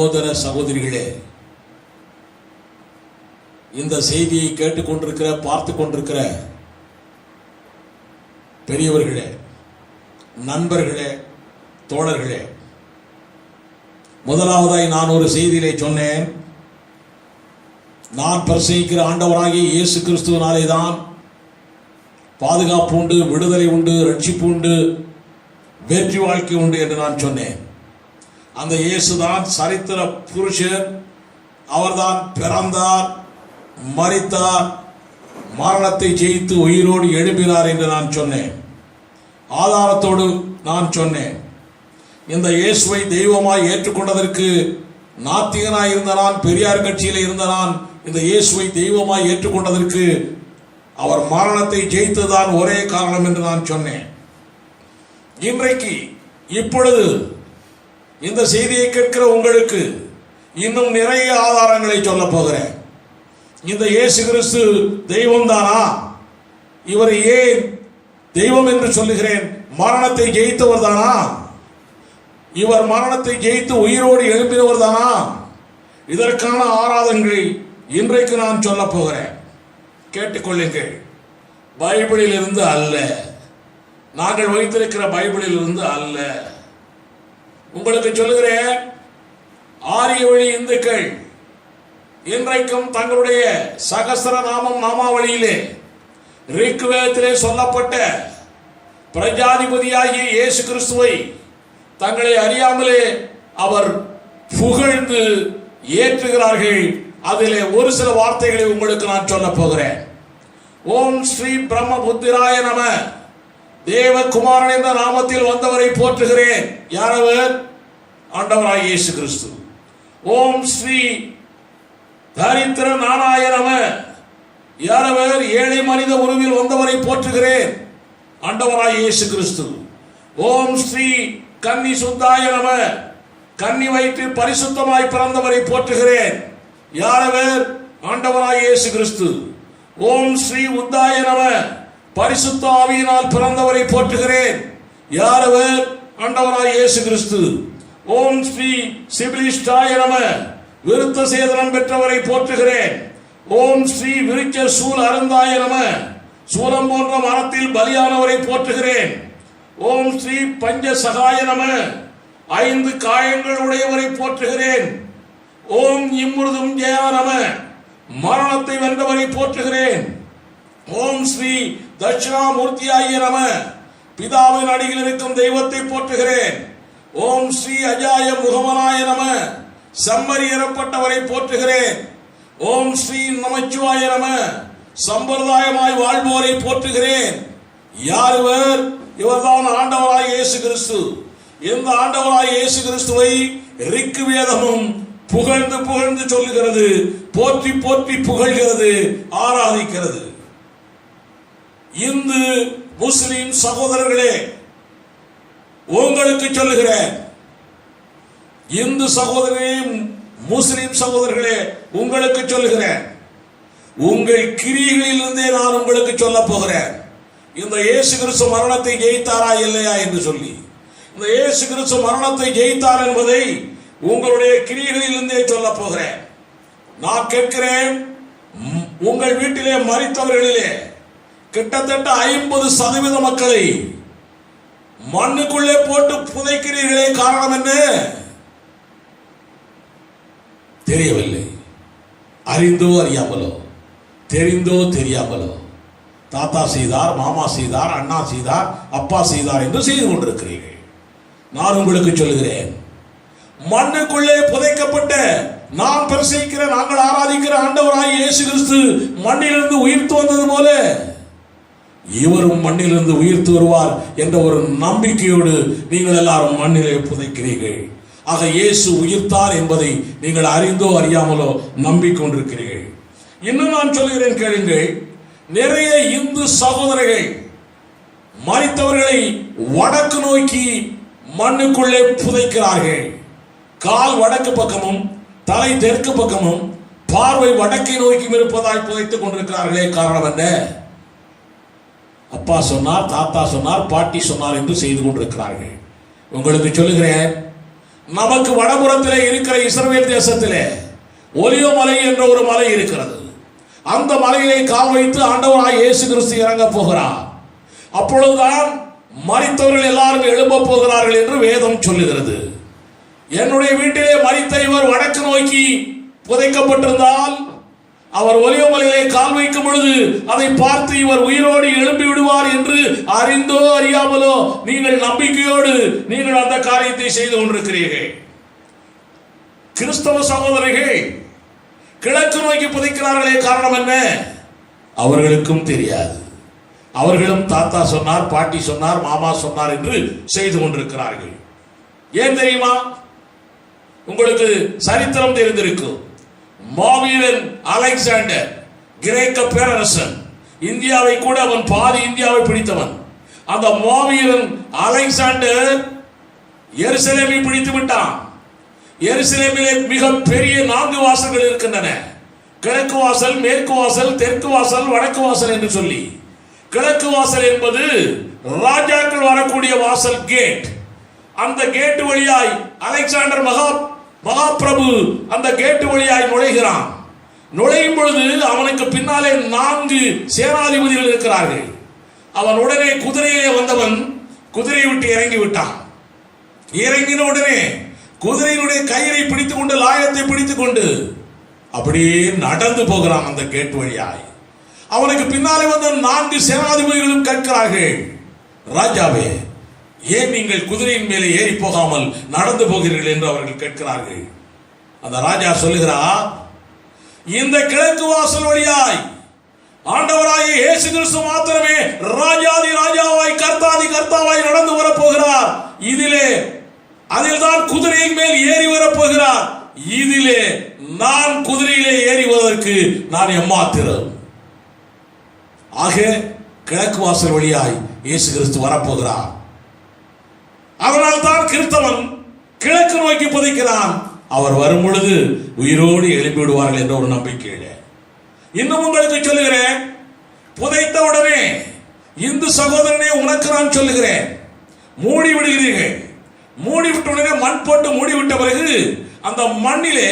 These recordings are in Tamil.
சகோதர சகோதரிகளே, இந்த செய்தியை கேட்டுக்கொண்டிருக்கிற, பார்த்து கொண்டிருக்கிற பெரியவர்களே, நண்பர்களே, தோழர்களே, முதலாவதாய் நான் ஒரு செய்தியிலே சொன்னேன். நான் பிரசங்கிக்கிற ஆண்டவராகிய இயேசு கிறிஸ்துவினாலே தான் பாதுகாப்பு உண்டு, விடுதலை உண்டு, ரட்சிப்பு உண்டு, வெற்றி வாழ்க்கை உண்டு என்று நான் சொன்னேன். அந்த இயேசுதான் சரித்திர புருஷர். அவர்தான் பிறந்தார், மரித்தார், மரணத்தை ஜெயித்து உயிரோடு எழுப்பினார் என்று நான் சொன்னேன். ஆதாரத்தோடு நான் சொன்னேன். இந்த இயேசுவை தெய்வமாய் ஏற்றுக்கொண்டதற்கு நாத்திகனாய் இருந்த நான், பெரியார் கட்சியில் இருந்த நான், இந்த இயேசுவை தெய்வமாய் ஏற்றுக்கொண்டதற்கு அவர் மரணத்தை ஜெயித்ததுதான் ஒரே காரணம் என்று நான் சொன்னேன். இன்றைக்கு இப்பொழுது இந்த செய்தியை கேட்கிற உங்களுக்கு இன்னும் நிறைய ஆதாரங்களை சொல்ல போகிறேன். இந்த இயேசு கிறிஸ்து தெய்வம் தானா? இவரை ஏன் தெய்வம் என்று சொல்லுகிறேன்? மரணத்தை ஜெயித்தவர் தானா? இவர் மரணத்தை ஜெயித்து உயிரோடு எழுப்பினவர் தானா? இதற்கான ஆராதனைகளை இன்றைக்கு நான் சொல்ல போகிறேன். கேட்டுக்கொள்ளுங்கள். பைபிளில் இருந்து அல்ல, நாங்கள் வைத்திருக்கிற பைபிளில் இருந்து அல்ல. உங்களுக்கு சொல்லுகிறேன், ஆரிய வழி இந்துக்கள் இன்றைக்கும் தங்களுடைய சகஸ்ர நாமம் நாமாவளியிலே ரிக்வேதத்திலே சொல்லப்பட்ட பிரஜாதிபதியாகிய இயேசு கிறிஸ்துவை தங்களை அறியாமலே அவர் புகழ்ந்து ஏற்றுகிறார்கள். அதிலே ஒரு சில வார்த்தைகளை உங்களுக்கு நான் சொல்ல போகிறேன். ஓம் ஸ்ரீ பிரம்ம புத்திராய நம, தேவகுமாரன் என்ற நாமத்தில் வந்தவரை போற்றுகிறேன். யாரவர்? ஆண்டவராய் இயேசு கிறிஸ்து. ஓம் ஸ்ரீ தரித்திர நாராய நம, யாரவர்? ஏழை மனித உருவில் வந்தவரை போற்றுகிறேன். ஆண்டவராய் இயேசு கிறிஸ்து. ஓம் ஸ்ரீ கன்னி சுத்தாய நம, கன்னி வயிற்றில் பரிசுத்தமாய் பிறந்தவரை போற்றுகிறேன். யாரவர்? ஆண்டவராய் இயேசு கிறிஸ்து. ஓம் ஸ்ரீ உத்தாய நம, பரிசுத்த ஆவியினால் பிறந்தவரை போற்றுகிறேன். யாரவர்? ஆண்டவராய் இயேசு கிறிஸ்து. ஓம் ஸ்ரீ சிபிலிஷ்டாய நம, விருத்த சேதனம் பெற்றவரை போற்றுகிறேன். ஓம் ஸ்ரீ விருச்ச சூல் அருந்தாய நம, சூலம் போன்ற மரத்தில் பலியானவரை போற்றுகிறேன். ஓம் ஸ்ரீ பஞ்ச சகாய நம, 5 காயங்கள் உடையவரை போற்றுகிறேன். ஓம் இம்முருதும் ஜெயா நம, மரணத்தை வென்றவரை போற்றுகிறேன். ஓம் ஸ்ரீ தட்சிணாமூர்த்தியாய நம, பிதாவின் அடியில் இருக்கும் தெய்வத்தை போற்றுகிறேன். ஓம் ஸ்ரீ அஜாய முகமனாய நம, செம்மறி ஏறப்பட்டவரை போற்றுகிறேன். ஓம் ஸ்ரீ நமச்சிவாய நம, சம்பிரதாயமாய் வாழ்வோரை போற்றுகிறேன். யாருவர்? இவர்தான் ஆண்டவராய் இயேசு கிறிஸ்து. இந்த ஆண்டவராய் இயேசு கிறிஸ்துவை ரிக்கு வேதமும் புகழ்ந்து புகழ்ந்து சொல்லுகிறது, போற்றி போற்றி புகழ்கிறது, ஆராதிக்கிறது. இந்து முஸ்லிம் சகோதரர்களே, உங்களுக்கு சொல்லுகிறேன். இந்து சகோதரனே, முஸ்லிம் சகோதரர்களே, உங்களுக்கு சொல்லுகிறேன். உங்கள் கிரியைகளில் இருந்தே நான் உங்களுக்கு சொல்ல போகிறேன். இந்த இயேசு கிறிஸ்து மரணத்தை ஜெயித்தாரா இல்லையா என்று சொல்லி, இந்த இயேசு கிறிஸ்து மரணத்தை ஜெயித்தார் என்பதை உங்களுடைய கிரியைகளில் இருந்தே சொல்ல போகிறேன். நான் கேட்கிறேன், உங்கள் வீட்டிலே மரித்தவர்களிலே கிட்டத்தட்ட 50% மக்களை மண்ணுக்குள்ளே போட்டு புதைக்கிறீர்களே, காரணம் என்ன? தெரியவில்லை. அறிந்தோ அறியாமலோ, தெரிந்தோ தெரியாமலோ, தாத்தா செய்தார், மாமா செய்தார், அண்ணா செய்தார், அப்பா செய்தார் என்று செய்து கொண்டிருக்கிறீர்கள். நான் உங்களுக்கு சொல்லுகிறேன், மண்ணுக்குள்ளே புதைக்கப்பட்ட நாம் பிரசங்கிக்கிற, நாங்கள் ஆராதிக்கிற ஆண்டவராய் இயேசு கிறிஸ்து மண்ணிலிருந்து உயிர்த்து வந்தது போல இவரும் மண்ணிலிருந்து உயிர்த்து வருவார் என்ற ஒரு நம்பிக்கையோடு நீங்கள் எல்லாரும் மண்ணிலே புதைக்கிறீர்கள். ஆக இயேசு உயிர்த்தார் என்பதை நீங்கள் அறிந்தோ அறியாமலோ நம்பிக்கொண்டிருக்கிறீர்கள். இன்னும் நான் சொல்கிறேன், கேளுங்கள். நிறைய இந்து சகோதரர்கள் மரித்தவர்களை வடக்கு நோக்கி மண்ணுக்குள்ளே புதைக்கிறார்கள். கால் வடக்கு பக்கமும் தலை தெற்கு பக்கமும் பார்வை வடக்கை நோக்கி இருப்பதாய் புதைத்துக் கொண்டிருக்கிறார்களே, காரணம் என்ன? அப்பா சொன்னார், தாத்தா சொன்னார், பாட்டி சொன்னார் என்று செய்து கொண்டிருக்கிறார்கள். உங்களுக்கு சொல்லுகிறேன், நமக்கு வடபுறத்திலே இருக்கிற இஸ்ரவேல் தேசத்திலே ஒலிவ மலை என்ற ஒரு மலை இருக்கிறது. அந்த மலையிலே கால் வைத்து ஆண்டவராய் இயேசு கிறிஸ்து இறங்க போகிறார். அப்பொழுதுதான் மரித்தவர்கள் எல்லாரும் எழும்ப போகிறார்கள் என்று வேதம் சொல்லுகிறது. என்னுடைய வீட்டிலே மரித்த இவர் வடக்கு நோக்கி புதைக்கப்பட்டிருந்தால் அவர் ஒலிவ மலையிலே கால் வைக்கும் பொழுது அதை பார்த்து இவர் உயிரோடு எழும்பி விடுவார் என்று அறிந்தோ அறியாமலோ நீங்கள் நம்பிக்கையோடு நீங்கள் அந்த காரியத்தை செய்து கொண்டிருக்கிறீர்கள். கிறிஸ்தவ சகோதரர்கள் கிழக்கு நோக்கி புதைக்கிறார்களே, காரணம் என்ன? அவர்களுக்கும் தெரியாது. அவர்களும் தாத்தா சொன்னார், பாட்டி சொன்னார், மாமா சொன்னார் என்று செய்து கொண்டிருக்கிறார்கள். ஏன் தெரியுமா? உங்களுக்கு சரித்திரம் தெரிந்திருக்கும். மாவீரன் அலெக்சாண்டர், கிரேக்க பேரரசன், இந்தியாவை கூட அவன் பாதி இந்தியாவை பிடித்தவன். அந்த மாவீரன் அலெக்சாண்டர் எருசலேமை பிடித்து விட்டான். எருசலேமிலே மிக பெரிய 4 வாசல்கள் இருக்கின்றன. கிழக்கு வாசல், மேற்கு வாசல், தெற்கு வாசல், வடக்கு வாசல் என்று சொல்லி. கிழக்கு வாசல் என்பது ராஜாக்கள் வரக்கூடிய வாசல், கேட். அந்த கேட்டு வழியாய் அலெக்சாண்டர் மகாபிரபு அந்த கேட்டு வழியாய் நுழைகிறான். நுழையும் பொழுது அவனுக்கு பின்னாலே 4 சேனாதிபதிகள் இருக்கிறார்கள். அவன் உடனே குதிரையிலே வந்தவன் குதிரையை விட்டு இறங்கி விட்டான். இறங்கின உடனே குதிரையினுடைய கயிறை பிடித்துக் கொண்டு, லாயத்தை பிடித்துக் கொண்டு அப்படியே நடந்து போகிறான் அந்த கேட் வழியாய். அவனுக்கு பின்னாலே வந்த 4 சேனாதிபதிகளும் கேட்கிறார்கள், ராஜாவே, ஏன் நீங்கள் குதிரையின் மேலே ஏறி போகாமல் நடந்து போகிறீர்கள் என்று அவர்கள் கேட்கிறார்கள். அந்த ராஜா சொல்லுகிறார், இந்த கிழக்கு வாசல் வழியாய் ஆண்டவராய இயேசு கிறிஸ்து மாத்திரமே ராஜாதி ராஜாவாய் கர்த்தாதி கர்த்தாவாய் நடந்து வரப்போகிறார். அதில் தான் குதிரையின் மேல் ஏறி வரப்போகிறார். இதிலே நான் குதிரையிலே ஏறிவதற்கு நான் எம்மாத்திரம். ஆக கிழக்கு வாசல் வழியாய் இயேசு கிறிஸ்து வரப்போகிறார். அதனால் தான் கிறிஸ்தவன் கிழக்கு நோக்கி புதைக்கிறான். அவர் வரும் பொழுது உயிரோடு எழுப்பி விடுவார்கள் என்ற ஒரு நம்பிக்கை. இன்னும் உங்களுக்கு சொல்லுகிறேன், புதைத்த உடனே இந்து சகோதரனே உனக்கு நான் சொல்லுகிறேன், மூடி விடுகிறீர்கள். மூடிவிட்ட உடனே மண் போட்டு மூடிவிட்ட பிறகு அந்த மண்ணிலே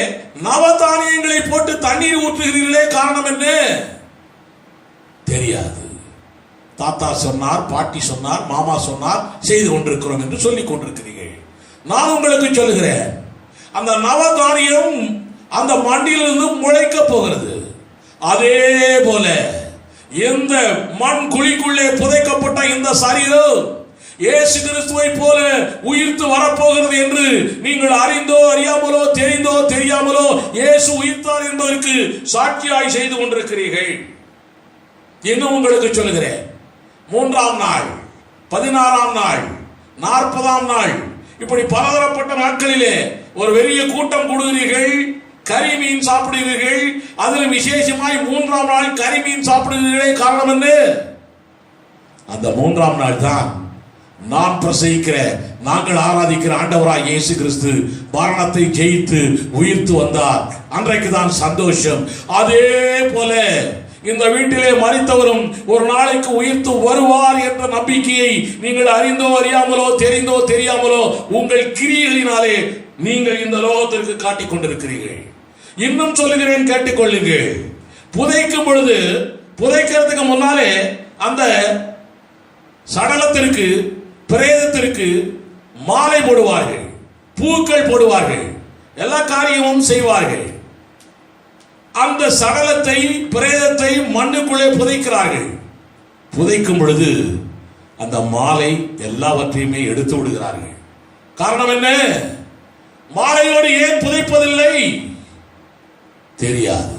நவதானியங்களை போட்டு தண்ணீர் ஊற்றுகிறீர்களே, காரணம் என்ன? தெரியாது. தாத்தா சொன்னார், பாட்டி சொன்னார், மாமா சொன்னார், செய்து கொண்டிருக்கிறோம் என்று சொல்லிக் கொண்டிருக்கிறீர்கள். நான் உங்களுக்கு சொல்லுகிறேன், அந்த நவதானியம் அந்த மண்ணிலிருந்து முளைக்க போகிறது. அதே போல இந்த மண் குழிக்குள்ளே புதைக்கப்பட்ட இந்த சரீரம் இயேசு கிறிஸ்துவை போல உயிர்த்து வரப்போகிறது என்று நீங்கள் அறிந்தோ அறியாமலோ தெரிந்தோ தெரியாமலோ இயேசு உயிர்த்தார் என்பதற்கு சாட்சியாய் செய்து கொண்டிருக்கிறீர்கள். இன்னும் உங்களுக்கு சொல்லுகிறேன், 3ஆம் நாள், 16ஆம் நாள், 40ஆம் நாள், இப்படி பலதரப்பட்ட நாட்களிலே ஒரு பெரிய கூட்டம் கூடுகிறீர்கள், கறி மீன் சாப்பிடுகிறீர்கள். அதில் விசேஷமாய் 3ஆம் நாள் கறி மீன் சாப்பிடுகிறீர்களே, காரணம் என்ன? அந்த 3ஆம் நாள் தான் நான் பிரசவிக்கிற, நாங்கள் ஆராதிக்கிற ஆண்டவராய் இயேசு கிறிஸ்து மரணத்தை ஜெயித்து உயிர்த்து வந்தார். அன்றைக்கு தான் சந்தோஷம். அதே போல இந்த வீட்டிலே மரித்தவரும் ஒரு நாளைக்கு உயிர்த்து வருவார் என்ற நம்பிக்கையை நீங்கள் அறிந்தோ அறியாமலோ தெரிந்தோ தெரியாமலோ உங்கள் கிரியைகளினாலே நீங்கள் இந்த லோகத்திற்கு காட்டிக் கொண்டிருக்கிறீர்கள். இன்னும் சொல்லுகிறேன், கேட்டுக்கொள்ளுங்கள். புதைக்கும் பொழுது, புதைக்கிறதுக்கு முன்னாலே அந்த சடலத்திற்கு, பிரேதத்திற்கு மாலை போடுவார்கள், பூக்கள் போடுவார்கள், எல்லா காரியமும் செய்வார்கள். அந்த சடலத்தை, பிரேதத்தை மண்ணுக்குள்ளே புதைக்கிறார்கள். புதைக்கும் பொழுது அந்த மாலை எல்லாவற்றையுமே எடுத்து விடுகிறார்கள். காரணம் என்ன? மாலையோடு ஏன் புதைப்பதில்லை? தெரியாது.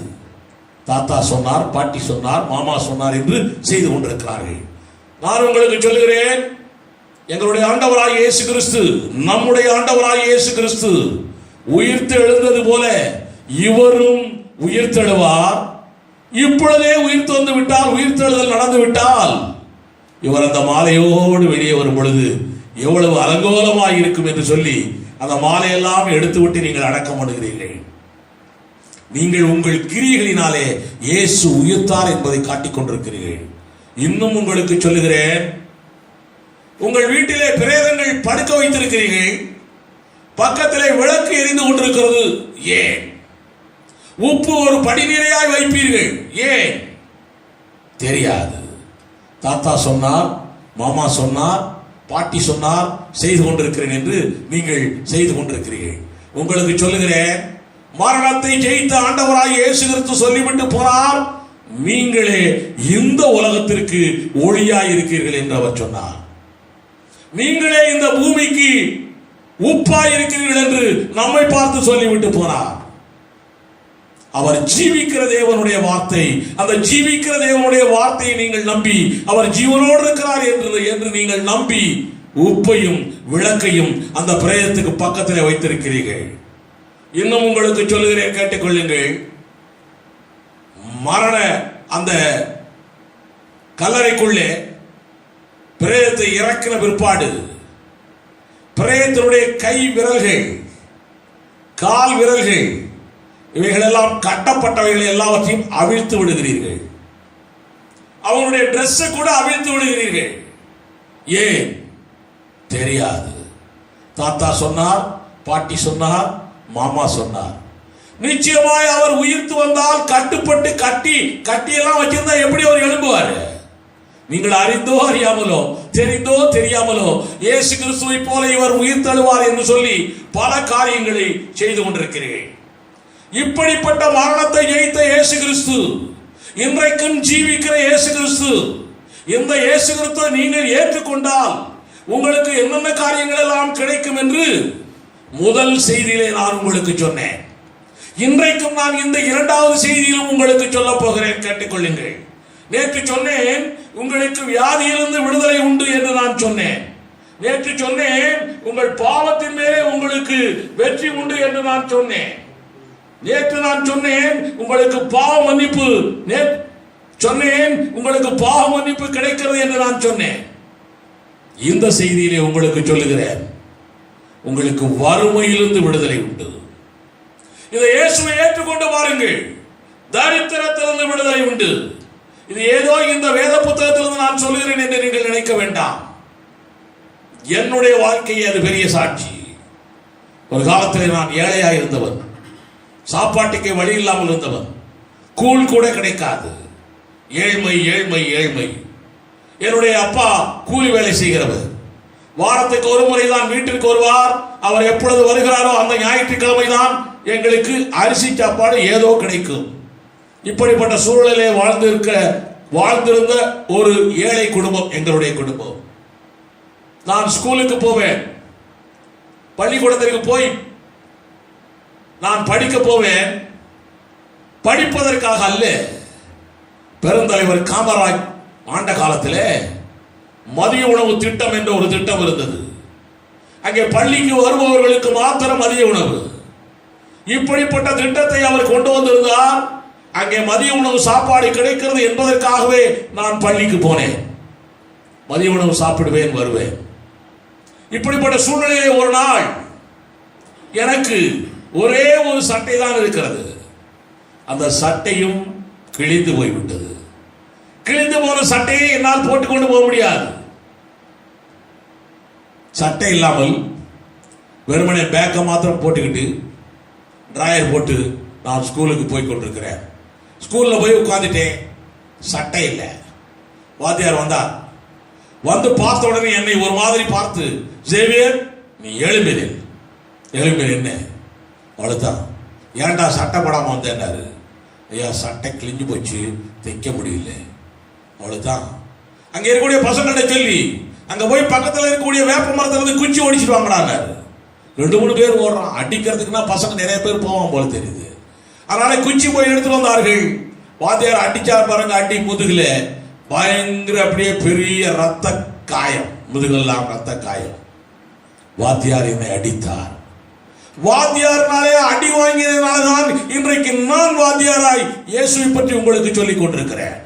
தாத்தா சொன்னார், பாட்டி சொன்னார், மாமா சொன்னார் என்று செய்து கொண்டிருக்கிறார்கள். நான் உங்களுக்கு சொல்லுகிறேன், எங்களுடைய ஆண்டவராய் இயேசு கிறிஸ்து, நம்முடைய ஆண்டவராய் இயேசு கிறிஸ்து உயிர்த்து எழுந்தது போல இவரும் உயிர்த்தெழுவார். இப்பொழுதே உயிர்த்து வந்து விட்டால், உயிர்த்தெழுதல் நடந்து விட்டால், இவர் அந்த மாலையோடு வெளியே வரும் பொழுது எவ்வளவு அலங்கோலமாய் இருக்கும் என்று சொல்லி அந்த மாலையெல்லாம் எடுத்து விட்டு நீங்கள் அடக்கம் பண்ணுகிறீர்கள். நீங்கள் உங்கள் கிரியைகளினாலே இயேசு உயிர்த்தார் என்பதை காட்டிக் கொண்டிருக்கிறீர்கள். இன்னும் உங்களுக்கு சொல்லுகிறேன், உங்கள் வீட்டிலே பிரேதங்கள் படுக்க வைத்திருக்கிறீர்கள். பக்கத்திலே விளக்கு எரிந்து கொண்டிருக்கிறது. ஏன்? உப்பு ஒரு படி நிறையாய் வைப்பீர்கள். ஏன்? தெரியாது. தாத்தா சொன்னார், மாமா சொன்னார், பாட்டி சொன்னார், செய்து கொண்டிருக்கிறேன் என்று நீங்கள் செய்து கொண்டிருக்கிறீர்கள். உங்களுக்கு சொல்லுகிறேன், மரணத்தை ஜெயித்த ஆண்டவராய் இயேசு கிறிஸ்து சொல்லிவிட்டு போனார், நீங்களே இந்த உலகத்திற்கு ஒளியாய் இருக்கிறீர்கள் என்று அவர் சொன்னார். நீங்களே இந்த பூமிக்கு உப்பாய் இருக்கிறீர்கள் என்று நம்மை பார்த்து சொல்லிவிட்டு போனார். அவர் ஜீவிக்கிற தேவனுடைய வார்த்தை, அந்த ஜீவிக்கிற தேவனுடைய வார்த்தையை நீங்கள் நம்பி அவர் ஜீவனோடு இருக்கிறார் என்று நீங்கள் நம்பி உப்பையும் விளக்கையும் அந்த பிரேதத்துக்கு பக்கத்தில் வைத்திருக்கிறீர்கள். இன்னும் உங்களுக்கு சொல்லுகிறேன், கேட்டுக்கொள்ளுங்கள். மரண அந்த கல்லறைக்குள்ளே பிரேதத்தை இறக்கின பிற்பாடு பிரேதத்தினுடைய கை விரல்கள், கால் விரல்கள், இவைகளெல்லாம் கட்டப்பட்டவைகள் எல்லாவற்றையும் அவிழ்த்து விடுகிறீர்கள். அவனுடைய டிரெஸ் கூட அவிழ்த்து விடுகிறீர்கள். ஏன்? தெரியாது. தாத்தா சொன்னார், பாட்டி சொன்னார், மாமா சொன்னார். நிச்சயமாய் அவர் உயிர்த்து வந்தால் கட்டுப்பட்டு கட்டியெல்லாம் வச்சிருந்தா எப்படி அவர் எழும்புவார்? நீங்கள் அறிந்தோ அறியாமலோ, தெரிந்தோ தெரியாமலோ இயேசு கிறிஸ்துவை போல இவர் உயிர் தழுவார் என்று சொல்லி பல காரியங்களை செய்து கொண்டிருக்கிறீர்கள். இப்படிப்பட்ட மரணத்தை ஜெயித்த இயேசு கிறிஸ்து, இன்றைக்கும் ஜீவிக்கிற இயேசு கிறிஸ்து, இந்த இயேசு கிறிஸ்துவை நீங்கள் ஏற்றுக்கொண்டால் உங்களுக்கு என்னென்ன காரியங்கள் எல்லாம் கிடைக்கும் என்று முதல் செய்தியிலே நான் உங்களுக்கு சொன்னேன். இன்றைக்கும் நான் இந்த இரண்டாவது செய்தியிலும் உங்களுக்கு சொல்ல போகிறேன், கேட்டுக்கொள்ளுங்கள். நேற்று சொன்னேன், உங்களுக்கு வியாதியிலிருந்து விடுதலை உண்டு என்று நான் சொன்னேன். நேற்று சொன்னேன், உங்கள் பாவத்தின் மேலே உங்களுக்கு வெற்றி உண்டு என்று நான் சொன்னேன். நேற்று நான் சொன்னேன், உங்களுக்கு பாவ மன்னிப்பு சொன்னேன், உங்களுக்கு பாவ மன்னிப்பு கிடைக்கிறது என்று நான் சொன்னேன். இந்த செய்தியிலே உங்களுக்கு சொல்லுகிறேன், உங்களுக்கு வறுமையிலிருந்து விடுதலை உண்டு. இதை இயேசுவை ஏற்றுக்கொண்டு பாருங்கள், தரித்திரத்திலிருந்து விடுதலை உண்டு. இது ஏதோ இந்த வேத புத்தகத்திலிருந்து நான் சொல்கிறேன் என்று நீங்கள் நினைக்க வேண்டாம். என்னுடைய வாழ்க்கையை அது பெரிய சாட்சி. ஒரு காலத்தில் நான் ஏழையாக இருந்தவன், சாப்பாட்டுக்கு வழி இல்லாமல் இருந்தவன், கூழ் கூட கிடைக்காது, ஏழ்மை ஏழ்மை ஏழ்மை. என்னுடைய அப்பா கூலி வேலை செய்கிறவர். வாரத்துக்கு ஒரு முறை தான் வீட்டிற்கு வருவார். அவர் எப்பொழுது வருகிறாரோ அந்த ஞாயிற்றுக்கிழமை தான் எங்களுக்கு அரிசி சாப்பாடு ஏதோ கிடைக்கும். இப்படிப்பட்ட சூழலிலே வாழ்ந்திருந்த ஒரு ஏழை குடும்பம் எங்களுடைய குடும்பம். நான் ஸ்கூலுக்கு போவேன், பள்ளிக்கூடத்திற்கு போய் நான் படிக்க போவேன். படிப்பதற்காக அல்ல. பெருந்தலைவர் காமராஜ் ஆண்ட காலத்திலே மதிய உணவு திட்டம் என்ற ஒரு திட்டம் இருந்தது. அங்கே பள்ளிக்கு வருபவர்களுக்கு மாத்திரம் மதிய உணவு. இப்படிப்பட்ட திட்டத்தை அவர் கொண்டு வந்திருந்தார். அங்கே மதிய உணவு சாப்பாடு கிடைக்கிறது என்பதற்காகவே நான் பள்ளிக்கு போனேன். மதிய உணவு சாப்பிடுவேன், வருவேன். இப்படிப்பட்ட சூழ்நிலையிலே ஒரு நாள் எனக்கு ஒரே ஒரு சட்டை தான் இருக்கிறது. அந்த சட்டையும் கிழிந்து போய்விட்டது. கிழிந்து போன சட்டையை என்னால் போட்டுக்கொண்டு போக முடியாது. சட்டை இல்லாமல் வெறுமனே பேக்கை மாத்திரம் போட்டுக்கிட்டு டிராயர் போட்டு நான் ஸ்கூலுக்கு போய் கொண்டிருக்கிறேன். ஸ்கூலில் போய் உட்காந்துட்டேன், சட்டை இல்லை. வாத்தியார் வந்தார். வந்து பார்த்த உடனே என்னை ஒரு மாதிரி பார்த்து, சேவியர் நீ எழும்பினேன். எழும்பினேன் என்ன அவ்வளோதான். ஏன்டா சட்டை போடாமல் வந்தேன்னாரு. ஐயா சட்டை கிழிஞ்சு போச்சு, தைக்க முடியல, அவ்வளோதான். அங்கே இருக்கக்கூடிய பசங்கள்ட்ட சொல்லி அங்கே போய் பக்கத்தில் இருக்கக்கூடிய வேப்ப மரத்துலேருந்து குச்சி ஒடிச்சிட்டு வாங்கடான்னாரு. 2-3 பேர் ஓடுறான். அடிக்கிறதுக்குன்னா பசங்க நிறைய பேர் போவான் போல தெரியுது. அதனால குச்சி போய் எடுத்துட்டு வந்தார்கள். வாத்தியார் அடிச்சார் பாருங்க, அடி முதுகுல பயங்கர அப்படியே பெரிய ரத்த காயம், முதுகெல்லாம் ரத்த காயம். வாத்தியார் என்னை அடித்தார். வாத்தியார்னாலே அடி வாங்கியதுனாலதான் இன்றைக்கு நான் வாத்தியாராய் இயேசுவை பற்றி உங்களுக்கு சொல்லிக் கொண்டிருக்கிறேன்.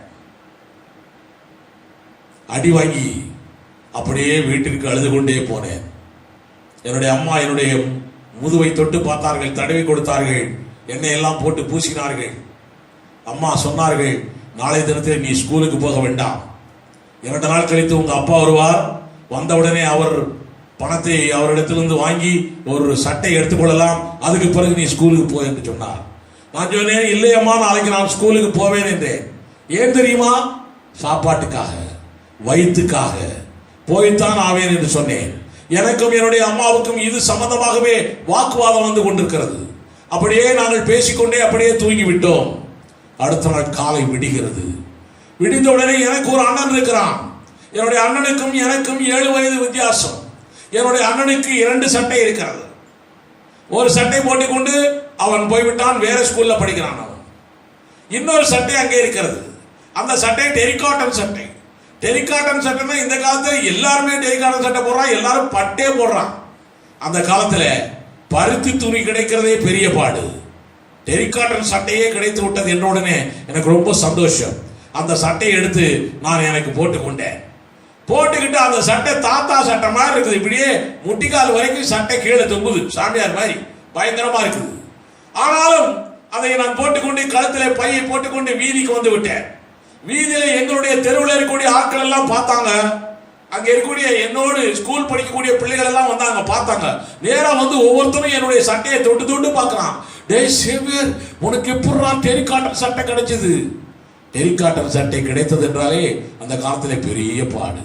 அடி வாங்கி அப்படியே வீட்டிற்கு அழுது கொண்டே போனேன். என்னுடைய அம்மா என்னுடைய முதுவை தொட்டு பார்த்தார்கள், தடவி கொடுத்தார்கள், எண்ணெய் எல்லாம் போட்டு பூசினார்கள். அம்மா சொன்னார்கள், நாளை தினத்தில் நீ ஸ்கூலுக்கு போக வேண்டாம். 2 நாள் கழித்து உங்க அப்பா வருவார். வந்தவுடனே அவர் பணத்தை அவரிடத்திலிருந்து வாங்கி ஒரு சட்டை எடுத்துக்கொள்ளலாம், அதுக்கு பிறகு நீ ஸ்கூலுக்கு போ என்று சொன்னார். நான் சொன்னேன், இல்லையம்மா, நாளைக்கு நான் ஸ்கூலுக்கு போவேன் என்றேன். ஏன் தெரியுமா? சாப்பாட்டுக்காக, வயிற்றுக்காக போய்த்தான் ஆவேன் என்று சொன்னேன். எனக்கும் என்னுடைய அம்மாவுக்கும் இது சம்பந்தமாகவே வாக்குவாதம் வந்து கொண்டிருக்கிறது. அப்படியே நாங்கள் பேசிக்கொண்டே அப்படியே தூங்கி விட்டோம். அடுத்த நாள் காலை விடுகிறது. விடிந்த உடனே எனக்கு ஒரு அண்ணன் இருக்கிறான். என்னுடைய அண்ணனுக்கும் எனக்கும் 7 வயது வித்தியாசம். என்னுடைய அண்ணனுக்கு 2 சட்டை இருக்கிறது. ஒரு சட்டை போட்டுக்கொண்டு அவன் போய்விட்டான், வேற ஸ்கூல்ல படிக்கிறான். அவன் இன்னொரு சட்டை அங்கே இருக்கிறது. அந்த சட்டை டெரிகாட்டன் சட்டை. டெரிகாட்டன் சட்டைன்னா இந்த காலத்தில் எல்லாருமே டெரிகாட்டன் சட்டை போடுறான், எல்லாரும் பட்டே போடுறான். அந்த காலத்தில் பருத்தி துணி கிடைக்கிறதே பெரிய பாடு. டெரிகாட்டன் சட்டையே கிடைத்து விட்டது என்ற உடனே எனக்கு ரொம்ப சந்தோஷம். அந்த சட்டையை எடுத்து நான் எனக்கு போட்டுக்கொண்டேன். போட்டுக்கிட்டு அந்த சட்டை தாத்தா சட்டை மாதிரி இருக்குது. இப்படியே முட்டிக்கால் வரைக்கும் சட்டை கீழே தொங்குது, சாமியார் மாதிரி பயங்கரமா இருக்குது. ஆனாலும் அதை நான் போட்டுக்கொண்டு கழுத்திலே பையை போட்டுக்கொண்டு வீதிக்கு வந்து விட்டேன். வீதியில எங்களுடைய தெருவில் இருக்கக்கூடிய ஆட்கள் எல்லாம் பார்த்தாங்க. அங்க இருக்கக்கூடிய என்னோடு ஸ்கூல் படிக்கக்கூடிய பிள்ளைகள் எல்லாம் வந்தாங்க, பார்த்தாங்க. நேரா வந்து ஒவ்வொருத்தரும் என்னுடைய சட்டையை தொட்டு தொட்டு பார்க்கறான். டேய் சேவியர், உனக்கு எப்படிடா டெரிகாட்டன் சட்டை கிடைச்சது? டெரிகாட்டன் சட்டை கிடைத்தது என்றாலே அந்த காலத்திலே பெரிய பாடு,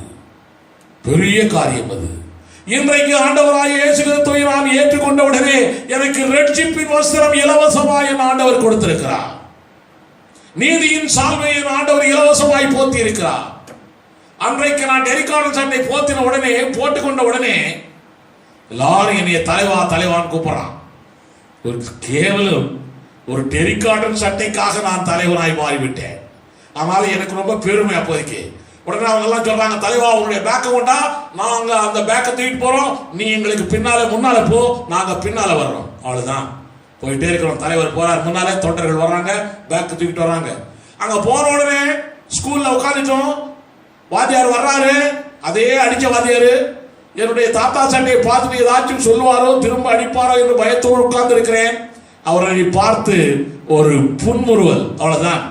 பெரிய காரியம் அது. இன்றைக்கு ஆண்டவராய் இயேசு கிறிஸ்துவை நான் ஏற்றுக்கொண்ட உடனே எனக்கு ரட்சிப்பின் வஸ்திரம் இலவசமாய் என் ஆண்டவர் கொடுத்திருக்கிறார். நீதியின் சால்வையை ஆண்டவர் இலவசமாய் போத்தி இருக்கிறார். அன்றைக்கு நான் டெரிகாட்டன் சட்டை போத்தின உடனே, போட்டுக்கொண்ட உடனே எல்லாரும் என்னைய தலைவா தலைவான்னு கூப்பிடுறான். ஒரு கேவலம் ஒரு டெரிகாட்டன் சட்டைக்காக நான் தலைவனாய் மாறிவிட்டேன். ஆனாலும் எனக்கு ரொம்ப பெருமை அப்போதைக்கு. உடனே அவங்க எல்லாம் சொல்றாங்க, தலைவா உன்னுடைய பேக்கை கொண்டா, நாங்க அந்த பேக்கை தூக்கிட்டு போறோம், நீ எங்களுக்கு பின்னால முன்னால போ, நாங்க பின்னால வர்றோம். அவ்வளவுதான், போயிட்டே இருக்கிறோம். தலைவர் போறார் முன்னாலே, தொண்டர்கள் வர்றாங்க, பேக்கை தூக்கிட்டு வர்றாங்க. அங்க போன உடனே ஸ்கூல்ல உட்காந்துட்டோம். வாத்தியார் வர்றாரு, அதே அடிச்ச வாத்தியாரு. என்னுடைய தாத்தா சட்டையை பார்த்துட்டு ஏதாச்சும் சொல்லுவாரோ, திரும்ப அடிப்பாரோ என்று பயத்தோடு உட்கார்ந்து இருக்கிறேன். அவரை பார்த்து ஒரு புன்முறுவல், அவ்வளவுதான்,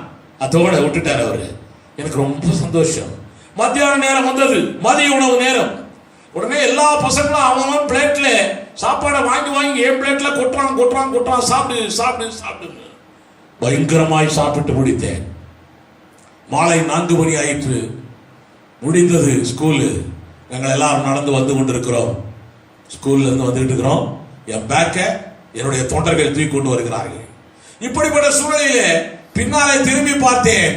அதோட விட்டுட்டார் அவரு. எனக்கு ரொம்ப சந்தோஷம். மத்தியான நேரம் வந்தது, மதிய உணவு நேரம். உடனே எல்லா பசங்களும் அவன் பிளேட்ல சாப்பாடை வாங்கி வாங்கி என் பிளேட்ல கொட்டுறான் கொட்டுறான் கொட்டுறான். சாப்பிடு சாப்பிடு சாப்பிடு. பயங்கரமாய் சாப்பிட்டு முடித்தேன். மாலை 4 மணி ஆயிற்று. முடிந்தது ஸ்கூலு. நாங்கள் எல்லாரும் நடந்து வந்து கொண்டிருக்கிறோம். ஸ்கூல்ல இருந்து வந்துட்டு இருக்கிறோம். என் பேக்கை என்னுடைய தொண்டர்கள் தூக்கி கொண்டு வருகிறார்கள். இப்படிப்பட்ட சூழலிலே பின்னாலே திரும்பி பார்த்தேன்,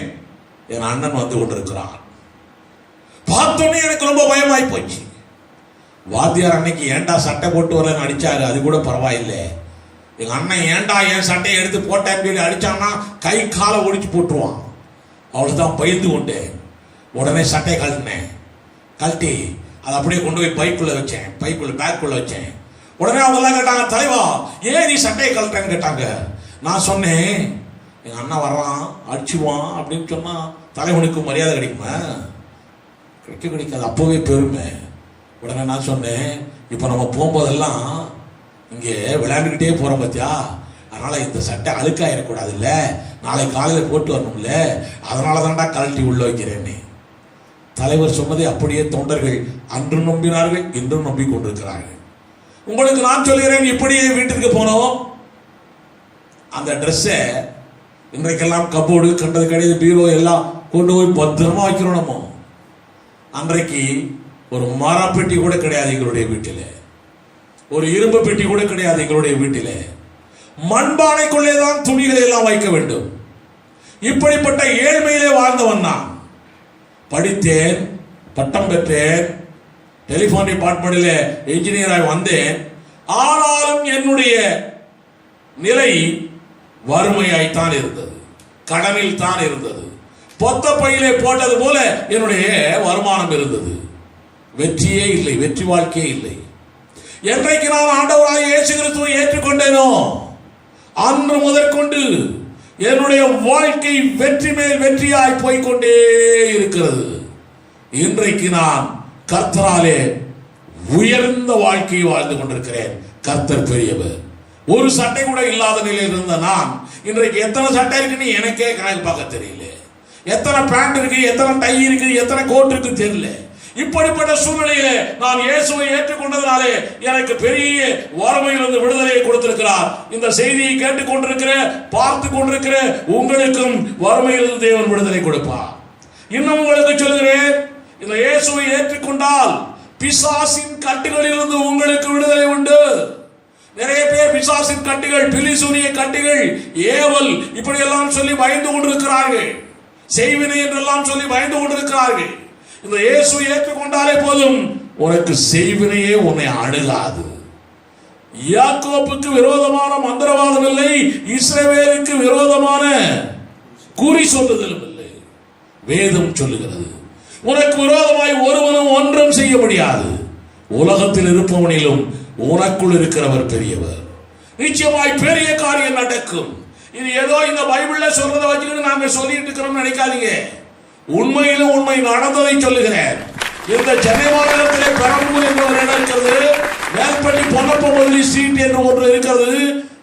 என் அண்ணன் வந்து கொண்டிருக்கிறான். பார்த்தோன்னே எனக்கு ரொம்ப பயமாய் போச்சு. வாத்தியார் அன்னைக்கு ஏண்டா சட்டை போட்டு வரலன்னு அடிச்சாரு, அது கூட பரவாயில்லை. எங்க அண்ணன் ஏண்டா என் சட்டையை எடுத்து போட்டேன்னு சொல்லி அடிச்சான்னா கை காலை ஒடிச்சு போட்டுருவான். அவ்வளவுதான், பயந்து கொண்டேன். உடனே சட்டையை கழட்டினேன். கழட்டி அதை அப்படியே கொண்டு போய் பைக்குள்ள வச்சேன், பேக்குள்ள வச்சேன். உடனே அவங்க எல்லாம் கேட்டாங்க, தலைவா ஏன் நீ சட்டையை கழட்டேன்னு கேட்டாங்க. நான் சொன்னேன், எங்க அண்ணன் வர்றான், அடிச்சுவான் அப்படின்னு சொன்னா தலைவனுக்கு மரியாதை கிடைக்குமா? கிடைக்காது. அப்பவே பெருமை. உடனே நான் சொன்னேன், இப்ப நம்ம போகும்போதெல்லாம் இங்கே விளையாண்டுக்கிட்டே போறோம் பார்த்தியா, அதனால இந்த சட்டை அழுக்காயிடக்கூடாது இல்ல, நாளை காலையில் போட்டு வரணும்ல, அதனால தான்டா கழட்டி உள்ள வைக்கிறேன்னு. தலைவர் சொன்னதை அப்படியே தொண்டர்கள் அன்றும் நம்பினார்கள், இன்றும் நம்பிக்கொண்டிருக்கிறார்கள். உங்களுக்கு நான் சொல்கிறேன், இப்படியே வீட்டிற்கு போனோம். அந்த ட்ரெஸ்ஸை இன்றைக்கெல்லாம் கப்போர்டு கண்டது கிடையாது, பீரோ எல்லாம் கொண்டு போய் பத்திரமா வைக்கிறோம். நம்ம அன்றைக்கு ஒரு மரப்பெட்டி கூட கிடையாது எங்களுடைய வீட்டில், ஒரு இரும்பு பெட்டி கூட கிடையாது எங்களுடைய வீட்டில். மண்பானைக்குள்ளே தான் துணிகளை எல்லாம் வைக்க வேண்டும். இப்படிப்பட்ட ஏழ்மையிலே வாழ்ந்தவன் நான். படித்தேன், பட்டம் பெற்றேன், டெலிபோன் டிபார்ட்மெண்டில் என்ஜினியராக வந்தேன். ஆனாலும் என்னுடைய நிலை வறுமையாய்த்தான் இருந்தது, கடனில் தான் இருந்தது. பொத்த பையிலே போட்டது போல என்னுடைய வருமானம் இருந்தது. வெற்றியே இல்லை, வெற்றி வாழ்க்கையே இல்லை. என்றைக்கு நான் ஆண்டவராய் இயேசு கிறிஸ்துவை ஏற்றுக்கொண்டேனோ அன்று முதற்கொண்டு என்னுடைய வாழ்க்கை வெற்றி மேல் வெற்றியாய் போய்கொண்டே இருக்கிறது. இன்றைக்கு நான் கர்த்தராலே உயர்ந்த வாழ்க்கையை வாழ்ந்து கொண்டிருக்கிறேன். கர்த்தர் பெரியவர். ஒரு சட்டை கூட இல்லாத நிலையில் இருந்த நான் இன்றைக்கு எத்தனை சட்டை இருக்குன்னு எனக்கே கணக்கு பார்க்க தெரியல. எத்தனை பேண்ட் இருக்கு, எத்தனை டை இருக்கு, எத்தனை கோட் இருக்கு தெரியல. இப்படிப்பட்ட சூழ்நிலையிலே நான் இயேசுவை ஏற்றுக்கொண்டதனாலே எனக்கு பெரிய வறுமையிலிருந்து விடுதலையை கொடுத்திருக்கிறார். இந்த செய்தியை கேட்டுக் கொண்டிருக்கிற, பார்த்து கொண்டிருக்கிற உங்களுக்கும் வறுமையிலிருந்து தேவன் விடுதலை கொடுப்பார். இன்னும் உங்களுக்கு சொல்கிறேன், இந்த இயேசுவை ஏற்றுக்கொண்டால் பிசாசின் கட்டுகளிலிருந்து உங்களுக்கு விடுதலை உண்டு. நிறைய பேர் பிசாசின் கட்டுகள், பிலிசூனிய கட்டுகள், ஏவல் இப்படி எல்லாம் சொல்லி பயந்து கொண்டிருக்கிறார்கள். செய்வினை என்றெல்லாம் சொல்லி பயந்து கொண்டிருக்கிறார்கள். இந்த இயேசுவை ஏற்றுக்கொண்டாலே போதும், உனக்கு செய்வினையே உன்னை அணுகாது. யாக்கோப்புக்கு விரோதமான மந்திரவாதம் இல்லை, இஸ்ரவேலுக்கு விரோதமான குறி சொல்லுதலும் இல்லை. வேதம் சொல்லுகிறது, உனக்கு விரோதமாய் ஒருவனும் ஒன்றும் செய்ய முடியாது. உலகத்தில் இருப்பவனிலும் உனக்குள் இருக்கிறவர் பெரியவர். நிச்சயமாய் பெரிய காரியம் நடக்கும். இது ஏதோ இந்த பைபிள்ல சொல்றதை வச்சுக்கிட்டு நாங்க சொல்லிட்டு இருக்கிறோம் நினைக்காதீங்க. உண்மையிலும் உண்மை நடந்ததை சொல்லுகிறேன். இந்த சென்னை மாநகரத்திலே பெரம்பூர் என்ற ஒரு இடம் இருக்கிறது. மேல்பட்டி பொன்னப்ப முதலி ஸ்ட்ரீட் என்று ஒன்று இருக்கிறது.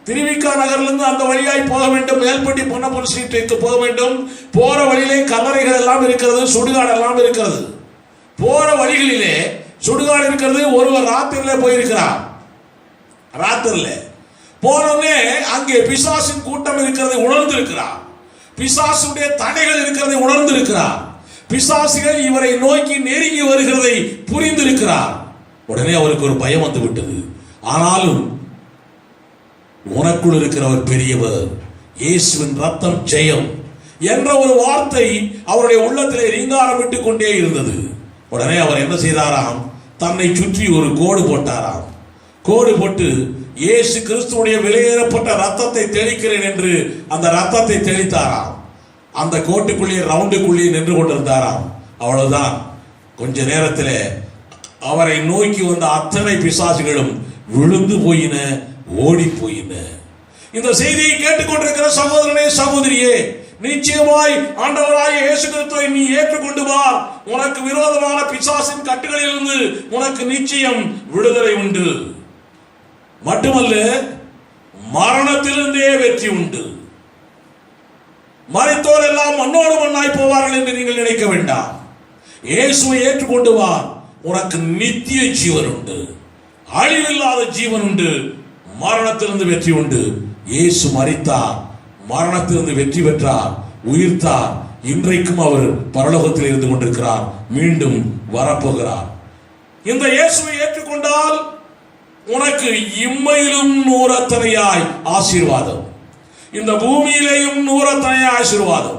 திருவிக்கா நகரிலிருந்து அந்த வழியாய் போக வேண்டும். மேல்பட்டி பொன்னப்பன் ஸ்ட்ரீட்டுக்கு போக வேண்டும். போற வழியிலே கல்லறைகள் எல்லாம் இருக்கிறது, சுடுகாடு எல்லாம் இருக்கிறது. போற வழிகளிலே சுடுகாடு இருக்கிறது. ஒருவர் ராத்திரில போயிருக்கிறார். ராத்திரில போனோடனே அங்கே பிசாசின் கூட்டம் இருக்கிறதை உணர்ந்திருக்கிறார். பிசாசுடைய தடைகள் இருக்கிறதை உணர்ந்திருக்கிறார். பிசாசுகள் இவரை நோக்கி நெருங்கி வருகிறதை புரிந்திருக்கிறார். உடனே அவருக்கு ஒரு பயம் வந்து விட்டது. ஆனாலும் உனக்குள் இருக்கிறவர் பெரியவர், இயேசுவின் ரத்தம் ஜெயம் என்ற ஒரு வார்த்தை அவருடைய உள்ளத்திலே ரீங்காரம் விட்டுக் கொண்டே இருந்தது. உடனே அவர் என்ன செய்தாராம், தன்னை சுற்றி ஒரு கோடு போட்டாராம். கோடு போட்டு இயேசு கிறிஸ்துவுடைய விலையேறப்பட்ட ரத்தத்தை தெளிக்கிறேன் என்று அந்த ரத்தத்தை தெளித்தாராம். அந்த கோட்டுக்குள்ளே ரவுண்டுக்குள்ளே நின்று கொண்டிருந்தாராம். அவ்வளவுதான், கொஞ்ச நேரத்தில் அவரை நோக்கி வந்த அத்தனை பிசாசுகளும் விழுந்து போயின, ஓடி போயின. இந்த செய்தியை கேட்டுக்கொண்டிருக்கிற சகோதரனே, சகோதரியே, நிச்சயமாய் ஆண்டவராகிய இயேசு கிறிஸ்துவை நீ ஏற்றுக்கொண்டு வா. உனக்கு விரோதமான பிசாசின் கட்டுகளிலிருந்து உனக்கு நிச்சயம் விடுதலை உண்டு. மட்டுமல்ல, மரணத்திலிருந்தே வெற்றி உண்டு. மரித்தோர் எல்லாம் மண்ணோடு மண்ணாய் போவார்கள் என்று நீங்கள் நினைக்க வேண்டாம். இயேசுவை ஏற்றுக்கொண்டு வா, உனக்கு நித்திய ஜீவன் உண்டு, அழிவில்லாத ஜீவன் உண்டு, மரணத்திலிருந்து வெற்றி உண்டு. இயேசு மரித்தார், மரணத்திலிருந்து வெற்றி பெற்றார், உயிர்த்தார். இன்றைக்கும் அவர் பரலோகத்தில் இருந்து கொண்டிருக்கிறார், மீண்டும் வரப்போகிறார். இந்த இயேசுவை ஏற்றுக்கொண்டால் உனக்கு இம்மையிலும் நூறத்தனையாய் ஆசீர்வாதம், இந்த பூமியிலேயும் நூறத்தனையாய் ஆசீர்வாதம்,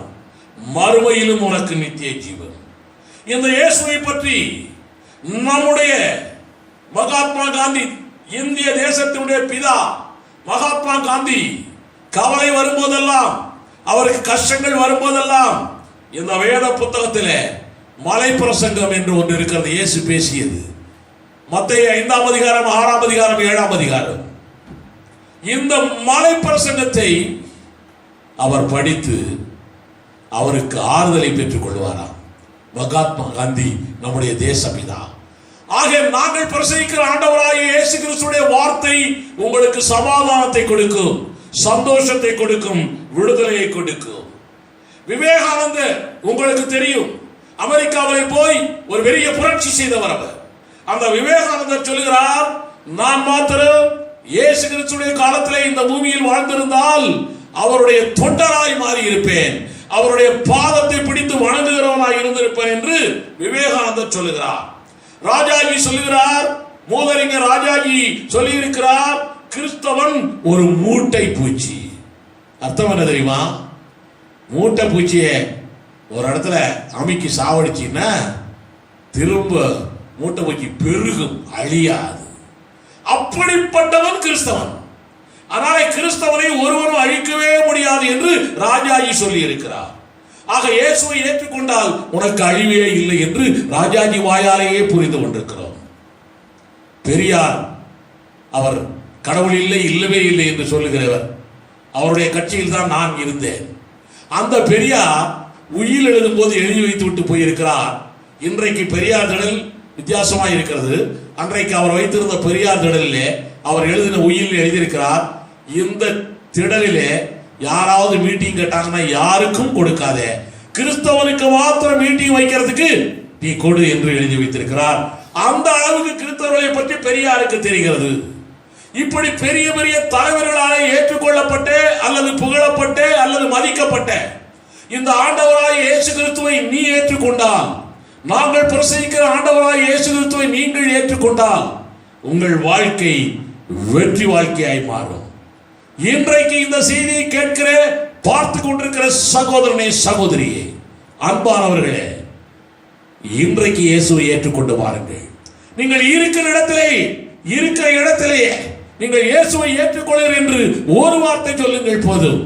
மறுமையிலும் உனக்கு நித்திய ஜீவன். இந்த இயேசுவை பற்றி நம்முடைய மகாத்மா காந்தி, இந்திய தேசத்தினுடைய பிதா மகாத்மா காந்தி கவலை வரும்போதெல்லாம், அவருக்கு கஷ்டங்கள் வரும்போதெல்லாம் இந்த வேத புத்தகத்திலே மலை பிரசங்கம் என்று ஒன்று இருக்கிறது. இயேசு பேசியது மத்தேயு 5ஆம் அதிகாரம், 6ஆம் அதிகாரம், 7ஆம் அதிகாரம். இந்த மலை பிரசங்கத்தை அவர் படித்து அவருக்கு ஆறுதலை பெற்றுக் கொள்வாராம். மகாத்மா காந்தி நம்முடைய தேசபிதா. ஆக நாங்கள் பிரசங்கிக்கிற ஆண்டவராகிய இயேசு கிறிஸ்துவின் வார்த்தை உங்களுக்கு சமாதானத்தை கொடுக்கும், சந்தோஷத்தை கொடுக்கும், விடுதலையை கொடுக்கும். விவேகானந்தர் உங்களுக்கு தெரியும், அமெரிக்காவிலே போய் ஒரு பெரிய புரட்சி செய்தவர் அவர். அந்த விவேகானந்தர் சொல்லுகிறார், நான் மாத்திரம் இயேசு கிறிஸ்துவின் காலத்திலே இந்த பூமியில் வாழ்ந்திருந்தால் அவருடைய தொண்டராய் மாறி இருப்பேன், அவருடைய பாதத்தை பிடித்து வணங்குகிறவனாய் இருந்திருப்பேன் என்று விவேகானந்தர் சொல்லுகிறார். ராஜாஜி சொல்லுகிறார், மூதறிஞர் ராஜாஜி சொல்லி இருக்கிறார், கிறிஸ்தவன் ஒரு மூட்டை பூச்சி. அர்த்தம் என்ன தெரியுமா? மூட்டை பூச்சியை ஒரு இடத்துல அமுக்கி சாவடிச்சின்னா திரும்ப மூட்டை பூச்சி பெருகும், அழியாது. அப்படிப்பட்டவன் கிறிஸ்தவன். அதனால கிறிஸ்தவனை ஒருவரும் அழிக்கவே முடியாது என்று ராஜாஜி சொல்லி இருக்கிறார். ஆக இயேசுவை ஏற்றுக்கொண்டால் உனக்கு அழிவே இல்லை என்று ராஜாஜி வாயாலேயே புரிந்து கொண்டிருக்கிறோம். பெரியார், அவர் கடவுள் இல்லை, இல்லவே இல்லை என்று சொல்லுகிறவர். அவருடைய கட்சியில் தான் நான் இருந்தேன். அந்த பெரியார் உயில் எழுதும் போது எழுதி வைத்து விட்டு போயிருக்கிறார். இன்றைக்கு பெரியார் திடல் வித்தியாசமாக இருக்கிறது. அன்றைக்கு அவர் வைத்திருந்த பெரியார் திடலிலே அவர் எழுதின உயில் எழுதியிருக்கிறார், இந்த திடலிலே யாராவது மீட்டிங் கேட்டாங்கன்னா யாருக்கும் கொடுக்காதே, கிறிஸ்தவனுக்கு மாத்திரம் மீட்டிங் வைக்கிறதுக்கு நீ கொடு என்று எழுதி வைத்திருக்கிறார். அந்த அளவுக்கு கிறிஸ்தவர்களை பற்றி பெரியாருக்கு தெரிகிறது. இப்படி பெரிய பெரிய தலைவர்களால் ஏற்றுக்கொள்ளப்பட்ட அல்லது புகழப்பட்ட அல்லது மதிக்கப்பட்ட இந்த ஆண்டவராய் இயேசு கிறிஸ்துவை நீ ஏற்றுக்கொண்டால், நாங்கள் பிரசங்கிக்கிற ஆண்டவராய் இயேசு கிறிஸ்துவை நீங்கள் ஏற்றுக்கொண்டால் உங்கள் வாழ்க்கை வெற்றி வாழ்க்கையாய் மாறும். இன்றைக்கு இந்த செய்தியை கேட்கிற பார்த்து கொண்டிருக்கிற சகோதரனே சகோதரியே, அன்பானவர்களே, இன்றைக்கு இயேசுவை ஏற்றுக்கொண்டு வாருங்கள். நீங்கள் இருக்கிற இடத்திலேயே நீங்கள் இயேசுவை ஏற்றுக்கொள்ளுங்கள் என்று ஒரு வார்த்தை சொல்லுங்கள் போதும்.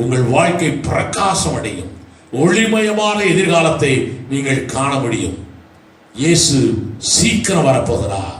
உங்கள் வாழ்க்கை பிரகாசம் அடையும். ஒளிமயமான எதிர்காலத்தை நீங்கள் காண முடியும். இயேசு சீக்கிரம் வரப்போகிறார்.